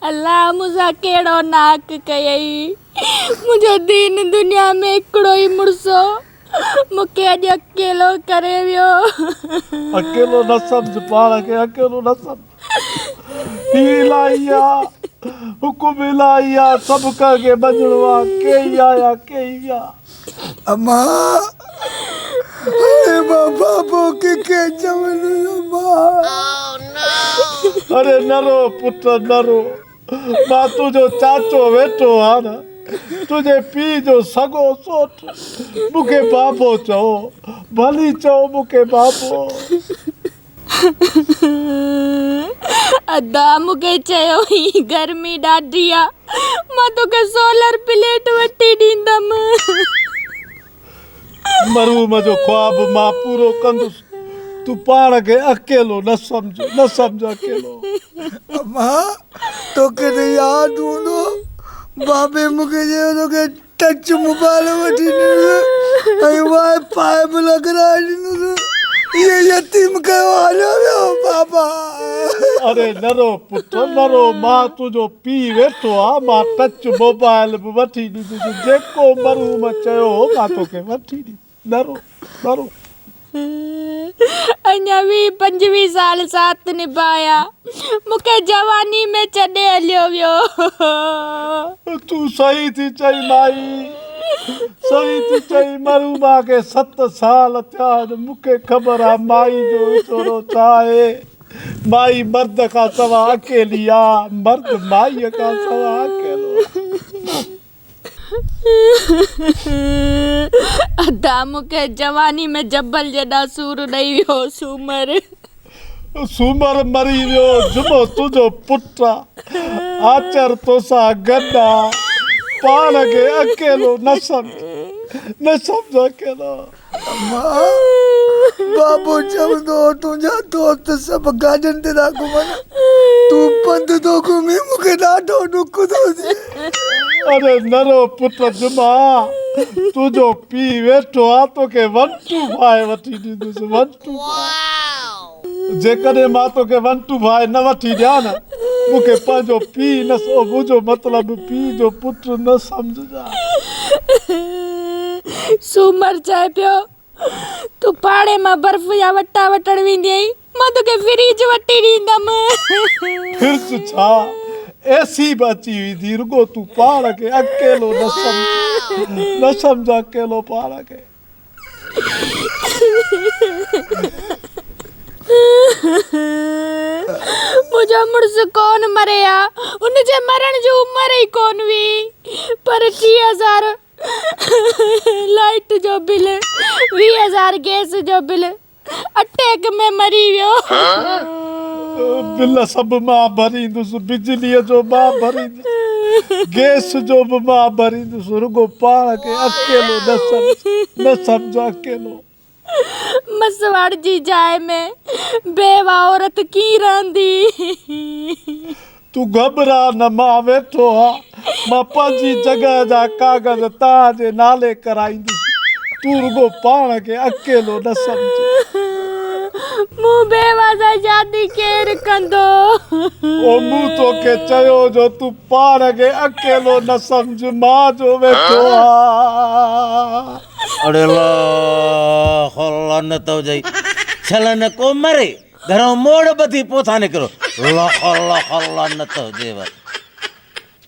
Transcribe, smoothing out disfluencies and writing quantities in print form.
अल्लाह मुझा केड़ो नाक कयई मुझो दीन दुनिया में एकड़ो ही मुड़सो मुके अज अकेलो करे वियो। अकेलो न समझ पाण खे, अकेलो न समझ। इलाहिया हुकुम इलाहिया सब के बजणो आ, केई आया केई विया। अम्मा अरे बाबा बोके के जमन अम्मा। अरे नरो पुत्र नरो, मां तुझो चाचो वेठो आ न, तुझे पी जो सगो सोट मुखे बाबो चओ, भली चओ मुखे बाबो। अदा मुके चयो ही गर्मी ॾाढी आ, मां तोखे सोलर प्लेट वठी ॾींदम। मरूम जो ख्वाब मां पूरो कंदुसि, तू पाण खे अकेलो न समझ अकेलो। अम्मा तोखे तो याद हूंदो बाबे मुखे चयो तोखे टच मोबाइल वठी ॾिनो ऐं वाईफाई बि लॻाए ॾिनो। ये यतीम कयो हलियो वियो बाबा। अरे नरो पुत्र नरो, मां तुझो पी वेठो आ, मां टच मोबाइल बि वठी ॾींदुसि, जेको मरूम चयो मां तोखे वठी ॾींदुसि। नरो नरो अञा 20-25 साल साथ निभाया, मुखे जवानी में छॾे हलियो वियो। तू सही थी चई माई, सही थी चई। मरूमा के 7 साल थिया, मूंखे ख़बर आ माई जो वीचोरो छा आहे। माई मर्द खां सवा अकेली आ, मर्द माईअ खां सवा अकेलो। अदा मुखे जवानी में जबल जॾा सूर ॾेई वियो सूमर। सूमर मरी वियो, जुमो तुझो पुट आ, आचर तोसां गॾु आ, पाण खे अकेलो न समझ अकेलो। अम्मा बाबो चवंदो तुंहिंजा दोस्त सभु गाॾियुनि ते था घुमनि, तूं पंधु थो घुमी, मूंखे ॾाढो ॾुख थो थिए। अरे नरो पुट जुमा, तुझो पी वेठो आ, तोखे 125 वठी ॾींदुसि। 125 जेकॾहिं मां तोखे 125 न वठी ॾियां न, मूंखे पंहिंजो पी न, मुंहिंजो मतिलबु पी जो पुट न समझजा। सूमर चए पियो तू पाड़े मां बर्फ जा वटा वठण वेंदी आहीं, मां तोखे फ्रिज वठी ॾींदमि। फ्रिज छा, एसी बि अची वेंदी, रुगो तू पाण खे अकेलो न समझ अकेलो पाण खे। मुझो मुड़स कोन मरे आ, उनजे मरण जी उम्र ही कोन हुई, पर 30,000 लाइट जो बिल, 20,000 गैस जो बिल, अटैक में मरी वियो। बिल सभु मां भरींदुसि, बिजलीअ जो मां भरींदुसि, गैस जो बि मां भरींदुसि, रुगो पाण खे अकेलो न समझ अकेलो। मसवाड़ जी जाइ में बेवा औरत की रहंदी। तू घबरा न, मां वेठो आ, मां पंहिंजी जॻह जा कागज़ तव्हांजे नाले कराईंदुसि, तू रुगो पाण खे अकेलो न समझ। मूं बेवा सां शादी केर कंदो? ओ मूं तोखे चयो जो तू पाण खे अकेलो न समझ, मां जो वेठो आ। अरे अल्लाह न तो जाई छलन को मरे घरों मोड़ बधी पोथा निकरो। अल्लाह न तो जेव